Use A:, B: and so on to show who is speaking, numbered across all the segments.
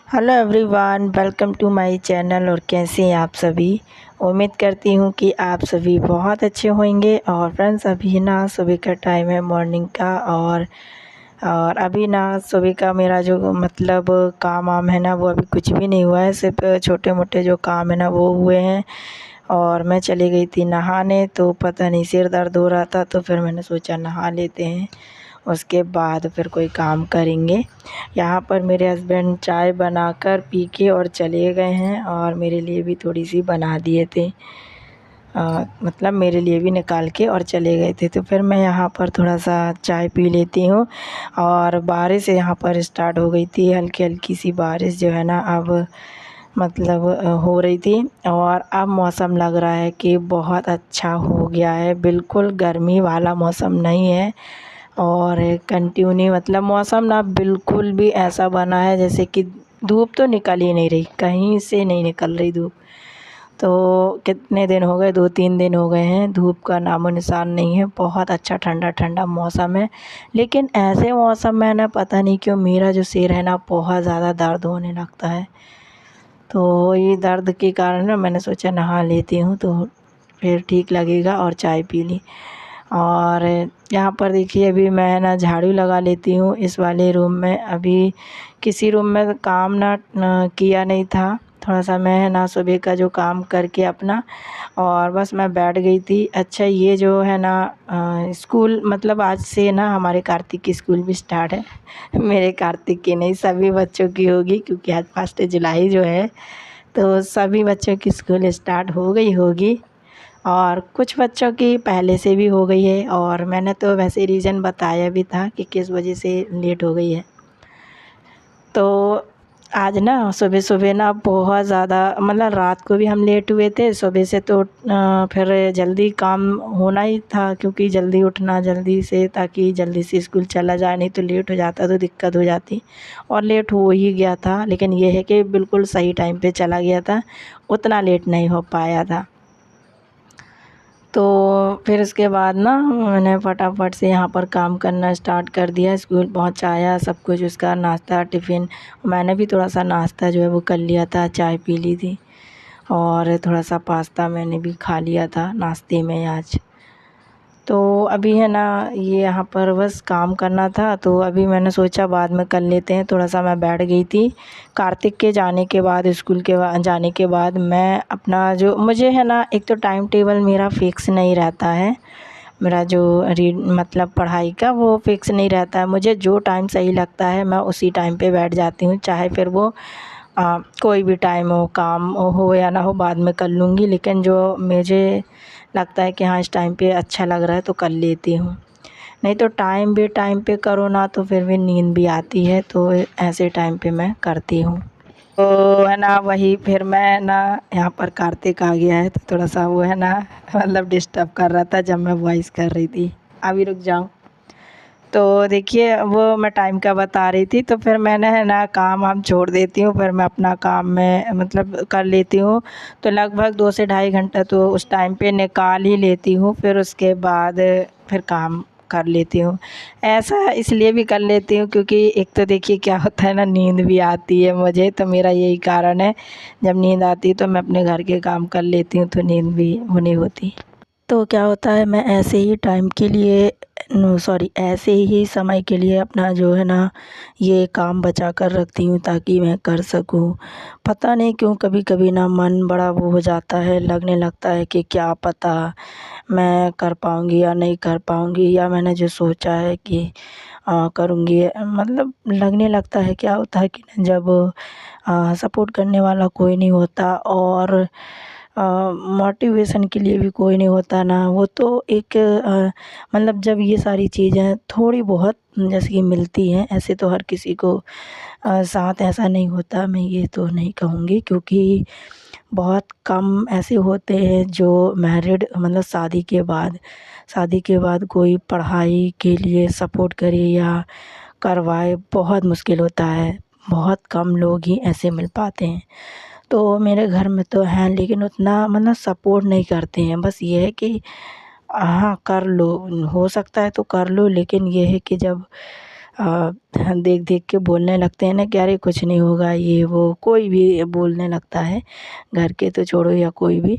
A: Hello everyone, welcome to my channel. और कैसे हैं आप सभी। उम्मीद करती हूँ कि आप सभी बहुत अच्छे होंगे। और फ्रेंड्स, अभी ना सुबह का टाइम है, मॉर्निंग का। और अभी ना सुबह का मेरा जो मतलब काम वाम है ना, वो अभी कुछ भी नहीं हुआ है। सिर्फ छोटे मोटे जो काम है ना वो हुए हैं। और मैं चली गई थी नहाने, तो पता नहीं सिर दर्द हो रहा था, तो फिर मैंने सोचा नहा लेते हैं, उसके बाद फिर कोई काम करेंगे। यहाँ पर मेरे हस्बैंड चाय बनाकर पी के और चले गए हैं, और मेरे लिए भी थोड़ी सी बना दिए थे। मतलब मेरे लिए भी निकाल के और चले गए थे। तो फिर मैं यहाँ पर थोड़ा सा चाय पी लेती हूँ। और बारिश यहाँ पर स्टार्ट हो गई थी, हल्की हल्की सी बारिश जो है ना अब मतलब हो रही थी। और अब मौसम लग रहा है कि बहुत अच्छा हो गया है, बिल्कुल गर्मी वाला मौसम नहीं है। और कंटिन्यू मतलब मौसम ना बिल्कुल भी ऐसा बना है जैसे कि धूप तो निकल ही नहीं रही, कहीं से नहीं निकल रही धूप। तो कितने दिन हो गए, 2-3 दिन हो गए हैं, धूप का नामो निशान नहीं है। बहुत अच्छा ठंडा ठंडा मौसम है। लेकिन ऐसे मौसम में ना पता नहीं क्यों मेरा जो सिर है ना बहुत ज़्यादा दर्द होने लगता है। तो ये दर्द के कारण ना मैंने सोचा नहा लेती हूँ, तो फिर ठीक लगेगा। और चाय पी ली। और यहाँ पर देखिए अभी मैं ना झाड़ू लगा लेती हूँ इस वाले रूम में। अभी किसी रूम में काम ना किया नहीं था। थोड़ा सा मैं ना सुबह का जो काम करके अपना, और बस मैं बैठ गई थी। अच्छा, ये जो है ना स्कूल मतलब आज से ना हमारे कार्तिक की स्कूल भी स्टार्ट है। मेरे कार्तिक की नहीं, सभी बच्चों की होगी, क्योंकि आज 1 जुलाई जो है। तो सभी बच्चों की स्कूल स्टार्ट हो गई होगी। और कुछ बच्चों की पहले से भी हो गई है। और मैंने तो वैसे रीज़न बताया भी था कि किस वजह से लेट हो गई है। तो आज ना सुबह सुबह ना बहुत ज़्यादा मतलब रात को भी हम लेट हुए थे, सुबह से तो फिर जल्दी काम होना ही था, क्योंकि जल्दी उठना जल्दी से, ताकि जल्दी से स्कूल चला जाए, नहीं तो लेट हो जाता तो दिक्कत हो जाती। और लेट हो ही गया था, लेकिन ये है कि बिल्कुल सही टाइम पे चला गया था, उतना लेट नहीं हो पाया था। तो फिर उसके बाद ना मैंने फटाफट से यहाँ पर काम करना स्टार्ट कर दिया। स्कूल पहुँचाया, सब कुछ उसका नाश्ता टिफ़िन, मैंने भी थोड़ा सा नाश्ता जो है वो कर लिया था, चाय पी ली थी। और थोड़ा सा पास्ता मैंने भी खा लिया था नाश्ते में आज। तो अभी है ना ये यहाँ पर बस काम करना था, तो अभी मैंने सोचा बाद में कर लेते हैं। थोड़ा सा मैं बैठ गई थी। कार्तिक के जाने के बाद, स्कूल के जाने के बाद मैं अपना जो मुझे है ना, एक तो टाइम टेबल मेरा फ़िक्स नहीं रहता है। मेरा जो रीड मतलब पढ़ाई का वो फ़िक्स नहीं रहता है। मुझे जो टाइम सही लगता है मैं उसी टाइम पे बैठ जाती हूँ, चाहे फिर वो कोई भी टाइम हो, काम हो या ना हो, बाद में कर लूँगी। लेकिन जो मुझे लगता है कि हाँ इस टाइम पे अच्छा लग रहा है तो कर लेती हूँ। नहीं तो टाइम पे करो ना तो फिर भी नींद भी आती है, तो ऐसे टाइम पे मैं करती हूँ। तो है ना वही फिर मैं ना यहाँ पर कार्तिक आ गया है, तो थोड़ा सा वो है ना मतलब डिस्टर्ब कर रहा था जब मैं वॉइस कर रही थी। अभी रुक जाओ। तो देखिए वो मैं टाइम का बता रही थी, तो फिर मैंने है ना काम वाम छोड़ देती हूँ, फिर मैं अपना काम में मतलब कर लेती हूँ। तो लगभग 2 से ढाई घंटा तो उस टाइम पे निकाल ही लेती हूँ। फिर उसके बाद फिर काम कर लेती हूँ। ऐसा इसलिए भी कर लेती हूँ क्योंकि एक तो देखिए क्या होता है ना, नींद भी आती है मुझे, तो मेरा यही कारण है। जब नींद आती है तो मैं अपने घर के काम कर लेती हूँ, तो नींद भी वो नहीं होती। तो क्या होता है, मैं ऐसे ही टाइम के लिए नो सॉरी ऐसे ही समय के लिए अपना जो है ना ये काम बचा कर रखती हूँ, ताकि मैं कर सकूँ। पता नहीं क्यों कभी कभी ना मन बड़ा वो हो जाता है, लगने लगता है कि क्या पता मैं कर पाऊँगी या नहीं कर पाऊँगी, या मैंने जो सोचा है कि करूँगी, मतलब लगने लगता है। क्या होता है कि ना जब सपोर्ट करने वाला कोई नहीं होता, और मोटिवेशन के लिए भी कोई नहीं होता ना, वो तो एक मतलब जब ये सारी चीज़ें थोड़ी बहुत जैसे कि मिलती हैं, ऐसे तो हर किसी को साथ ऐसा नहीं होता, मैं ये तो नहीं कहूँगी। क्योंकि बहुत कम ऐसे होते हैं जो मैरिड मतलब शादी के बाद कोई पढ़ाई के लिए सपोर्ट करे या करवाए, बहुत मुश्किल होता है। बहुत कम लोग ही ऐसे मिल पाते हैं। तो मेरे घर में तो हैं, लेकिन उतना मतलब सपोर्ट नहीं करते हैं। बस ये है कि हाँ कर लो, हो सकता है तो कर लो, लेकिन ये है कि जब देख देख के बोलने लगते हैं ना कि अरे कुछ नहीं होगा, ये वो कोई भी बोलने लगता है, घर के तो छोड़ो या कोई भी।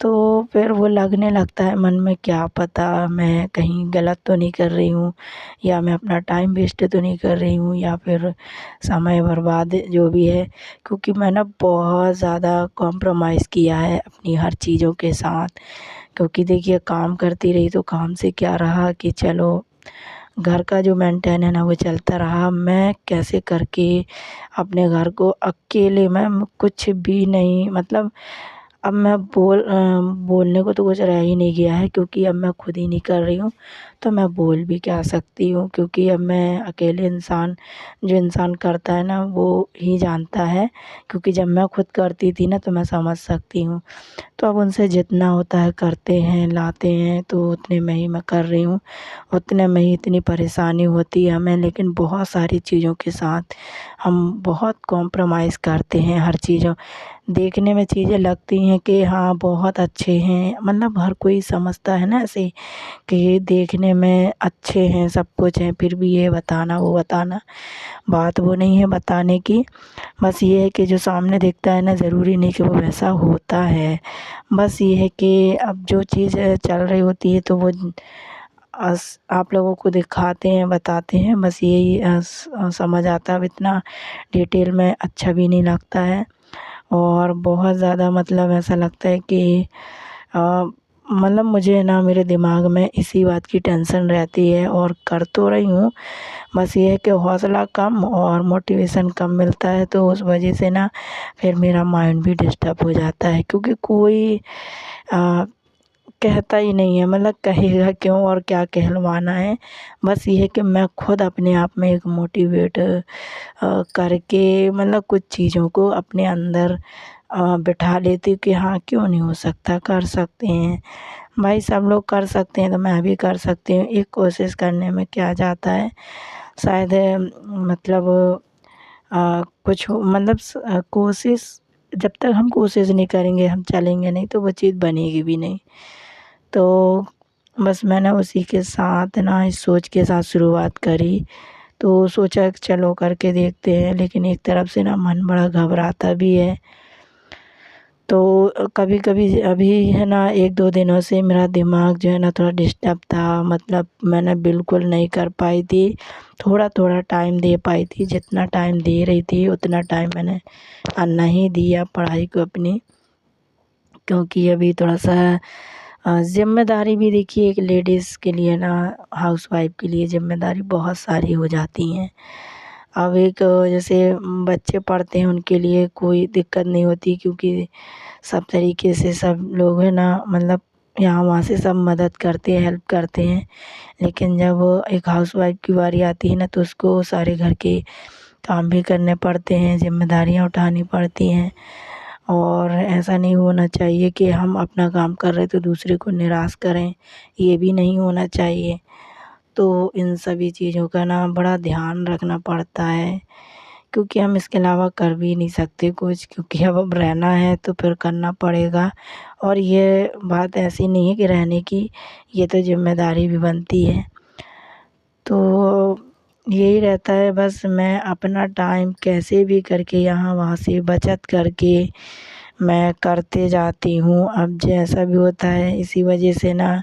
A: तो फिर वो लगने लगता है मन में, क्या पता मैं कहीं गलत तो नहीं कर रही हूँ, या मैं अपना टाइम वेस्ट तो नहीं कर रही हूँ, या फिर समय बर्बाद जो भी है। क्योंकि मैं ना बहुत ज़्यादा कॉम्प्रोमाइज़ किया है अपनी हर चीज़ों के साथ। क्योंकि देखिए काम करती रही तो काम से क्या रहा कि चलो घर का जो मेंटेन है ना वो चलता रहा। मैं कैसे करके अपने घर को अकेले मैं कुछ भी नहीं, मतलब अब मैं बोलने को तो कुछ रह ही नहीं गया है, क्योंकि अब मैं खुद ही नहीं कर रही हूँ, तो मैं बोल भी क्या सकती हूँ। क्योंकि अब मैं अकेले इंसान, जो इंसान करता है ना वो ही जानता है। क्योंकि जब मैं खुद करती थी ना तो मैं समझ सकती हूँ। तो अब उनसे जितना होता है करते हैं, लाते हैं, तो उतने में ही मैं कर रही हूँ। उतने में ही इतनी परेशानी होती है हमें, लेकिन बहुत सारी चीज़ों के साथ हम बहुत कॉम्प्रोमाइज़ करते हैं हर चीज़ों। देखने में चीज़ें लगती हैं कि हाँ बहुत अच्छे हैं, मतलब हर कोई समझता है ना ऐसे कि देखने में अच्छे हैं, सब कुछ है, फिर भी ये बताना वो बताना। बात वो नहीं है बताने की, बस ये है कि जो सामने दिखता है ना ज़रूरी नहीं कि वो वैसा होता है। बस ये है कि अब जो चीज़ चल रही होती है तो वो आप लोगों को दिखाते हैं, बताते हैं, बस यही समझ आता है। अब इतना डिटेल में अच्छा भी नहीं लगता है, और बहुत ज़्यादा मतलब ऐसा लगता है कि अ, मतलब मुझे ना मेरे दिमाग में इसी बात की टेंशन रहती है, और कर तो रही हूँ, बस ये है कि हौसला कम और मोटिवेशन कम मिलता है, तो उस वजह से ना फिर मेरा माइंड भी डिस्टर्ब हो जाता है। क्योंकि कोई अ, कहता ही नहीं है, मतलब कहेगा क्यों और क्या कहलवाना है। बस ये है कि मैं खुद अपने आप में एक मोटिवेट करके मतलब कुछ चीज़ों को अपने अंदर बिठा लेती हूँ कि हाँ क्यों नहीं हो सकता, कर सकते हैं भाई, सब लोग कर सकते हैं तो मैं भी कर सकती हूँ। एक कोशिश करने में क्या जाता है, शायद मतलब कुछ मतलब कोशिश, जब तक हम कोशिश नहीं करेंगे, हम चलेंगे नहीं, तो वो चीज़ बनेगी भी नहीं। तो बस मैंने उसी के साथ ना इस सोच के साथ शुरुआत करी, तो सोचा कि चलो करके देखते हैं, लेकिन एक तरफ से ना मन बड़ा घबराता भी है। तो कभी-कभी अभी है ना 1-2 दिनों से मेरा दिमाग जो है ना थोड़ा डिस्टर्ब था, मतलब मैंने बिल्कुल नहीं कर पाई थी, थोड़ा-थोड़ा टाइम दे पाई थी, जितना टाइम दे रही थी उतना टाइम मैंने नहीं दिया पढ़ाई को अपनी। क्योंकि अभी थोड़ा-सा ज़िम्मेदारी भी देखिए एक लेडीज़ के लिए ना, हाउसवाइफ़ के लिए ज़िम्मेदारी बहुत सारी हो जाती हैं। अब एक जैसे बच्चे पढ़ते हैं उनके लिए कोई दिक्कत नहीं होती, क्योंकि सब तरीके से सब लोग है ना, मतलब यहाँ वहाँ से सब मदद करते हैं, हेल्प करते हैं। लेकिन जब एक हाउसवाइफ़ की बारी आती है ना तो उसको सारे घर के काम भी करने पड़ते हैं, ज़िम्मेदारियाँ उठानी पड़ती हैं। और ऐसा नहीं होना चाहिए कि हम अपना काम कर रहे तो दूसरे को निराश करें, ये भी नहीं होना चाहिए। तो इन सभी चीज़ों का ना बड़ा ध्यान रखना पड़ता है, क्योंकि हम इसके अलावा कर भी नहीं सकते कुछ, क्योंकि अब रहना है तो फिर करना पड़ेगा। और ये बात ऐसी नहीं है कि रहने की, ये तो ज़िम्मेदारी भी बनती है। तो यही रहता है, बस मैं अपना टाइम कैसे भी करके यहाँ वहाँ से बचत करके मैं करते जाती हूँ। अब जैसा भी होता है इसी वजह से ना,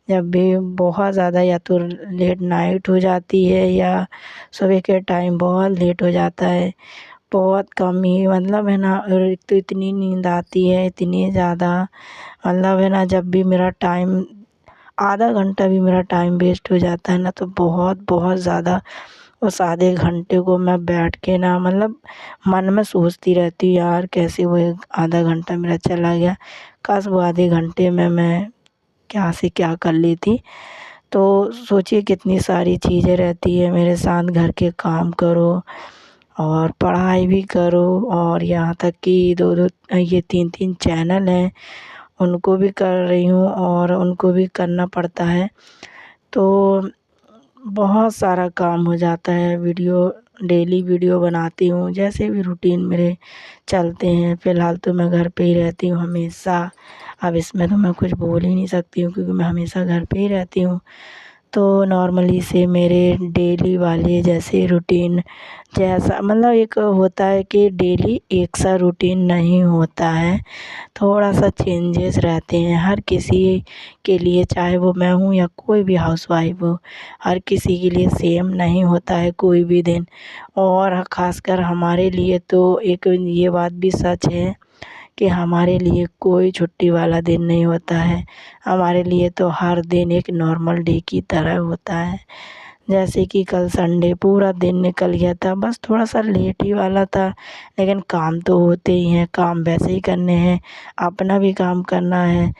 A: जब भी बहुत ज़्यादा या तो लेट नाइट हो जाती है या सुबह के टाइम बहुत लेट हो जाता है, बहुत कम ही मतलब है ना, और एक तो इतनी नींद आती है, इतनी ज़्यादा, मतलब है ना, जब भी मेरा टाइम आधा घंटा भी मेरा टाइम वेस्ट हो जाता है ना तो बहुत बहुत ज़्यादा उस आधे घंटे को मैं बैठ के ना, मतलब मन में सोचती रहती हूँ, यार कैसे वो एक आधा घंटा मेरा चला गया, काश वो आधे घंटे में मैं क्या से क्या कर लेती। तो सोचिए कितनी सारी चीज़ें रहती है मेरे साथ, घर के काम करो और पढ़ाई भी करो, और यहाँ तक कि 2-2 ये 3-3 चैनल हैं, उनको भी कर रही हूँ और उनको भी करना पड़ता है। तो बहुत सारा काम हो जाता है, डेली वीडियो बनाती हूँ, जैसे भी रूटीन मेरे चलते हैं। फ़िलहाल तो मैं घर पे ही रहती हूँ हमेशा, अब इसमें तो मैं कुछ बोल ही नहीं सकती हूँ, क्योंकि मैं हमेशा घर पे ही रहती हूँ। तो नॉर्मली से मेरे डेली वाले जैसे रूटीन जैसा मतलब एक होता है कि डेली एक सा रूटीन नहीं होता है, थोड़ा सा चेंजेस रहते हैं हर किसी के लिए, चाहे वो मैं हूँ या कोई भी हाउसवाइफ हो, हर किसी के लिए सेम नहीं होता है कोई भी दिन। और ख़ासकर हमारे लिए तो एक ये बात भी सच है कि हमारे लिए कोई छुट्टी वाला दिन नहीं होता है, हमारे लिए तो हर दिन एक नॉर्मल डे की तरह होता है। जैसे कि कल संडे पूरा दिन निकल गया था, बस थोड़ा-सा लेट ही वाला था, लेकिन काम तो होते ही हैं, काम वैसे ही करने हैं, अपना भी काम करना है।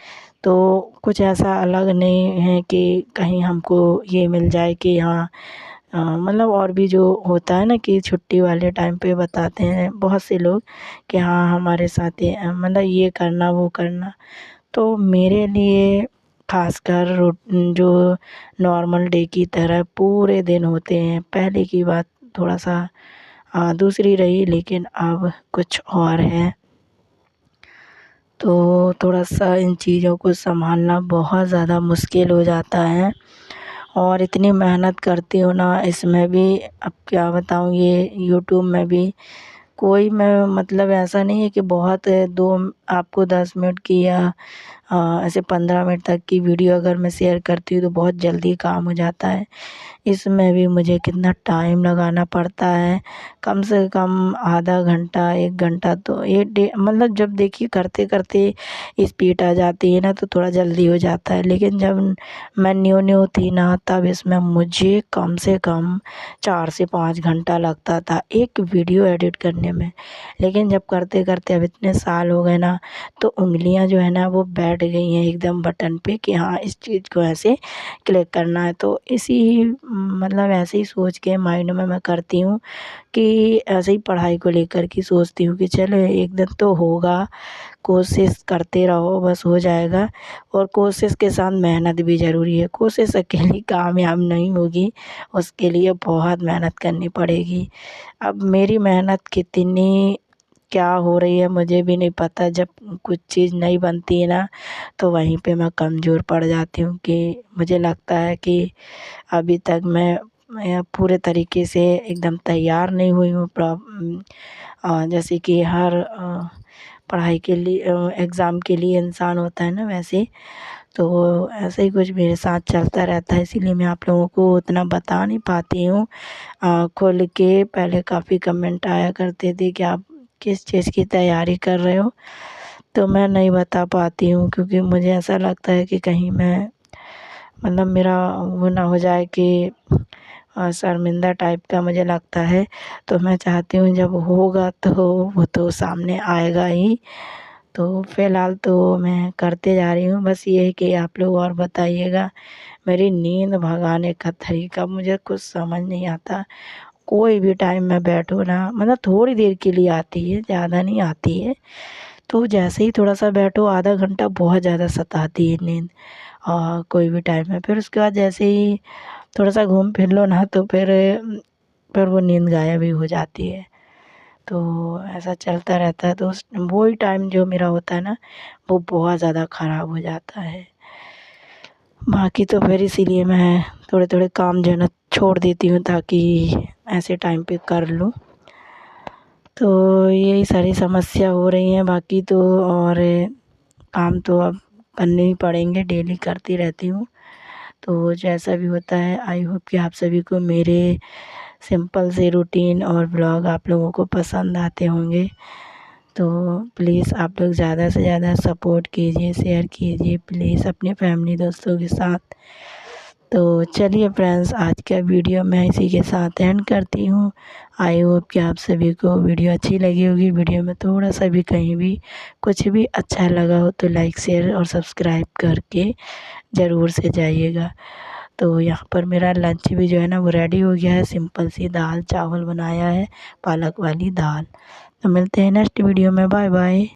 A: तो कुछ ऐसा अलग नहीं है कि कहीं हमको ये मिल जाए कि हाँ मतलब और भी जो होता है ना कि छुट्टी वाले टाइम पे बताते हैं बहुत से लोग कि हाँ हमारे साथ ये मतलब ये करना वो करना। तो मेरे लिए ख़ासकर जो नॉर्मल डे की तरह पूरे दिन होते हैं, पहले की बात थोड़ा-सा दूसरी रही, लेकिन अब कुछ और है। तो थोड़ा-सा इन चीज़ों को सँभालना बहुत ज़्यादा मुश्किल हो जाता है। और इतनी मेहनत करती हूँ ना इसमें भी, अब क्या बताऊँ, ये यूट्यूब में भी कोई मैं मतलब ऐसा नहीं है कि बहुत 2 आपको 10 मिनट की या ऐसे 15 मिनट तक की वीडियो अगर मैं शेयर करती हूँ तो बहुत जल्दी काम हो जाता है। इसमें भी मुझे कितना टाइम लगाना पड़ता है, कम से कम आधा घंटा 1 घंटा तो ये डे मतलब जब देखिए करते-करते स्पीड आ जाती है ना तो थोड़ा जल्दी हो जाता है। लेकिन जब मैं न्यू-न्यू थी ना तब इसमें मुझे कम से कम 4 से 5 घंटा लगता था एक वीडियो एडिट करने में। लेकिन जब करते-करते अब इतने साल हो गए ना तो उँगलियाँ जो है ना वो बैठ गई हैं एकदम बटन पे कि हाँ इस चीज़ को ऐसे क्लिक करना है। तो इसी मतलब ऐसे ही सोच के माइंड में मैं करती हूँ कि ऐसे ही पढ़ाई को लेकर के सोचती हूँ कि चलो एक दिन तो होगा, कोशिश करते रहो बस हो जाएगा। और कोशिश के साथ मेहनत भी ज़रूरी है, कोशिश अकेली कामयाब नहीं होगी, उसके लिए बहुत मेहनत करनी पड़ेगी। अब मेरी मेहनत कितनी क्या हो रही है मुझे भी नहीं पता, जब कुछ चीज़ नहीं बनती है ना तो वहीं पे मैं कमज़ोर पड़ जाती हूँ कि मुझे लगता है कि अभी तक मैं पूरे तरीके से एकदम तैयार नहीं हुई हूँ जैसे कि हर पढ़ाई के लिए एग्ज़ाम के लिए इंसान होता है ना वैसे। तो ऐसे ही कुछ मेरे साथ चलता रहता है, इसीलिए मैं आप लोगों को उतना बता नहीं पाती हूँ खुल के। पहले काफ़ी कमेंट आया करते थे कि आप किस चीज़ की तैयारी कर रहे हो, तो मैं नहीं बता पाती हूँ क्योंकि मुझे ऐसा लगता है कि कहीं मैं मतलब मेरा वो ना हो जाए कि शर्मिंदा टाइप का मुझे लगता है। तो मैं चाहती हूँ जब होगा तो वो तो सामने आएगा ही। तो फ़िलहाल तो मैं करते जा रही हूँ, बस ये है कि आप लोग और बताइएगा। मेरी नींद भगाने का तरीका मुझे कुछ समझ नहीं आता। कोई भी टाइम मैं बैठूँ ना मतलब थोड़ी देर के लिए आती है, ज़्यादा नहीं आती है। तो जैसे ही थोड़ा-सा बैठो आधा घंटा बहुत ज़्यादा सताती है नींद कोई भी टाइम में। फिर उसके बाद जैसे ही थोड़ा-सा घूम फिर लो ना तो फिर वो नींद गायब ही हो जाती है। तो ऐसा चलता रहता है, तो उस वही टाइम जो मेरा होता है ना वो बहुत ज़्यादा ख़राब हो जाता है। बाकी तो फिर इसीलिए मैं थोड़े-थोड़े काम जो है ना छोड़ देती हूँ ताकि ऐसे टाइम पे कर लूँ। तो यही सारी समस्या हो रही हैं, बाकी तो और काम तो अब करने ही पड़ेंगे, डेली करती रहती हूँ। तो जैसा भी होता है आई होप कि आप सभी को मेरे सिंपल से रूटीन और ब्लॉग आप लोगों को पसंद आते होंगे। तो प्लीज़ आप लोग ज़्यादा से ज़्यादा सपोर्ट कीजिए, शेयर कीजिए प्लीज़ अपने फैमिली दोस्तों के साथ। तो चलिए फ्रेंड्स आज का वीडियो मैं इसी के साथ एंड करती हूँ। आई होप कि आप सभी को वीडियो अच्छी लगी होगी। वीडियो में थोड़ा-सा भी कहीं भी कुछ भी अच्छा लगा हो तो लाइक, शेयर और सब्सक्राइब करके ज़रूर से जाइएगा। तो यहाँ पर मेरा लंच भी जो है ना वो रेडी हो गया है, सिंपल सी दाल चावल बनाया है, पालक वाली दाल। तो मिलते हैं नेक्स्ट वीडियो में, बाय बाय।